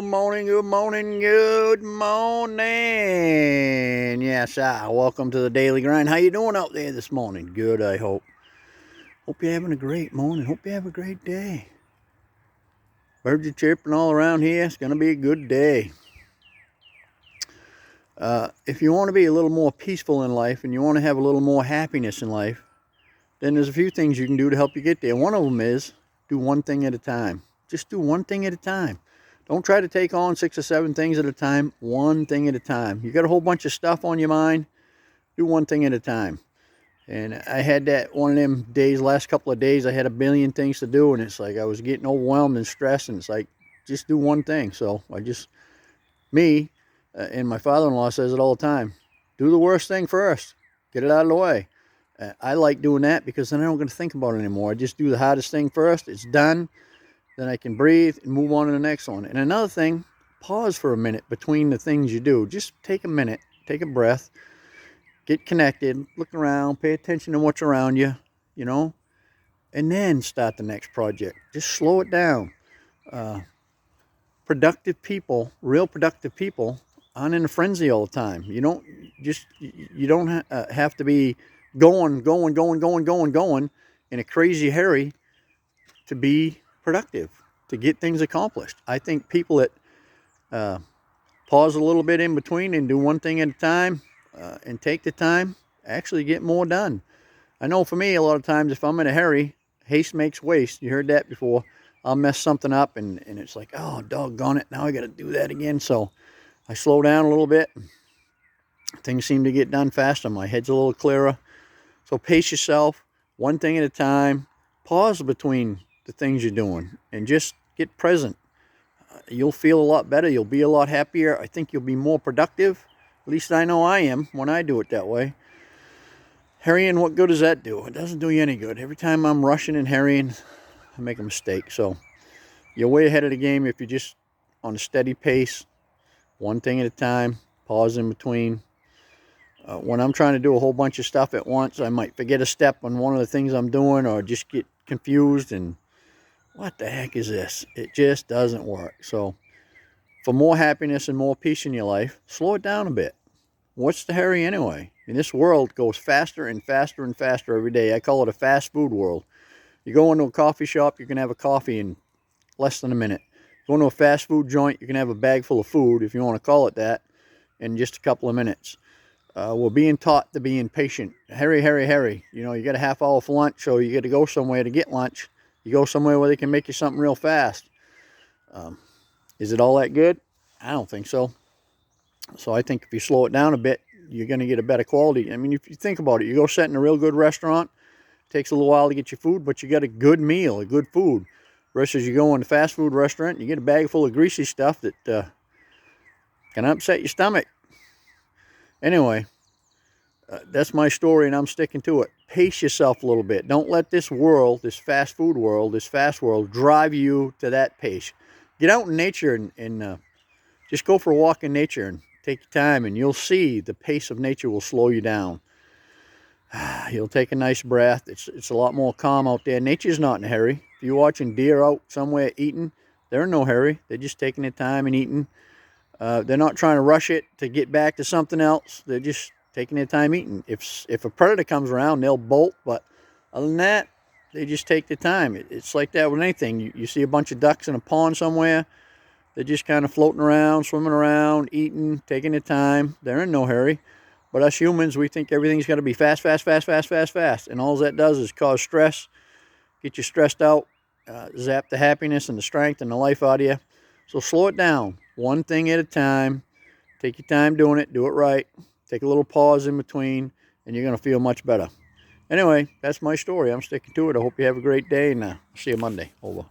morning, good morning, good morning. Yes, welcome to the Daily Grind. How you doing out there this morning? Good, I hope. Hope you're having a great morning. Hope you have a great day. Birds are chirping all around here. It's going to be a good day. If you want to be a little more peaceful in life and you want to have a little more happiness in life, then there's a few things you can do to help you get there. One of them is do one thing at a time. Just do one thing at a time. Don't try to take on 6 or 7 things at a time. One thing at a time. You got a whole bunch of stuff on your mind. Do one thing at a time. And I had that one of them days, last couple of days, I had a billion things to do, and it's like I was getting overwhelmed and stressed, and it's like, just do one thing. So and my father-in-law says it all the time, do the worst thing first. Get it out of the way. I like doing that because then I don't got to think about it anymore. I just do the hardest thing first. It's done. Then I can breathe and move on to the next one. And another thing, pause for a minute between the things you do. Just take a minute, take a breath, get connected, look around, pay attention to what's around you, and then start the next project. Just slow it down. Productive people, real productive people, aren't in a frenzy all the time. You don't have to be going in a crazy hurry to be productive, to get things accomplished. I think people that pause a little bit in between and do one thing at a time and take the time actually get more done. I know for me, a lot of times if I'm in a hurry, haste makes waste. You heard that before. I'll mess something up and it's like, oh, doggone it, now I got to do that again. So I slow down a little bit. Things seem to get done faster. My head's a little clearer. So pace yourself, one thing at a time. Pause between the things you're doing and just get present. You'll feel a lot better. You'll be a lot happier. I think you'll be more productive. At least I know I am when I do it that way. Hurrying, what good does that do? It doesn't do you any good. Every time I'm rushing and hurrying, I make a mistake. So you're way ahead of the game if you're just on a steady pace, one thing at a time, pause in between. When I'm trying to do a whole bunch of stuff at once, I might forget a step on one of the things I'm doing or just get confused and what the heck is this? It just doesn't work. So for more happiness and more peace in your life, slow it down a bit. What's the hurry anyway? This world goes faster and faster and faster every day. I call it a fast food world. You go into a coffee shop, you can have a coffee in less than a minute. Go into a fast food joint, you can have a bag full of food, if you want to call it that, in just a couple of minutes. We're being taught to be impatient. Hurry, hurry, hurry. You got a half hour for lunch, so you got to go somewhere to get lunch. You go somewhere where they can make you something real fast. Is it all that good? I don't think so. So I think if you slow it down a bit, you're going to get a better quality. I mean, if you think about it, you go sit in a real good restaurant, it takes a little while to get your food, but you got a good meal, a good food. Versus you go in a fast food restaurant, and you get a bag full of greasy stuff that can upset your stomach. Anyway, that's my story, and I'm sticking to it. Pace yourself a little bit. Don't let this world, this fast food world, this fast world, drive you to that pace. Get out in nature and just go for a walk in nature and take your time, and you'll see the pace of nature will slow you down. You'll take a nice breath. It's a lot more calm out there. Nature's not in a hurry. If you're watching deer out somewhere eating, they're in no hurry. They're just taking their time and eating. They're not trying to rush it to get back to something else. They're just taking their time eating. If a predator comes around, they'll bolt. But other than that, they just take their time. It's like that with anything. You see a bunch of ducks in a pond somewhere. They're just kind of floating around, swimming around, eating, taking their time. They're in no hurry. But us humans, we think everything's got to be fast, fast, fast, fast, fast, fast. And all that does is cause stress, get you stressed out, zap the happiness and the strength and the life out of you. So slow it down, one thing at a time. Take your time doing it, do it right. Take a little pause in between, and you're going to feel much better. Anyway, that's my story. I'm sticking to it. I hope you have a great day, and see you Monday. Over.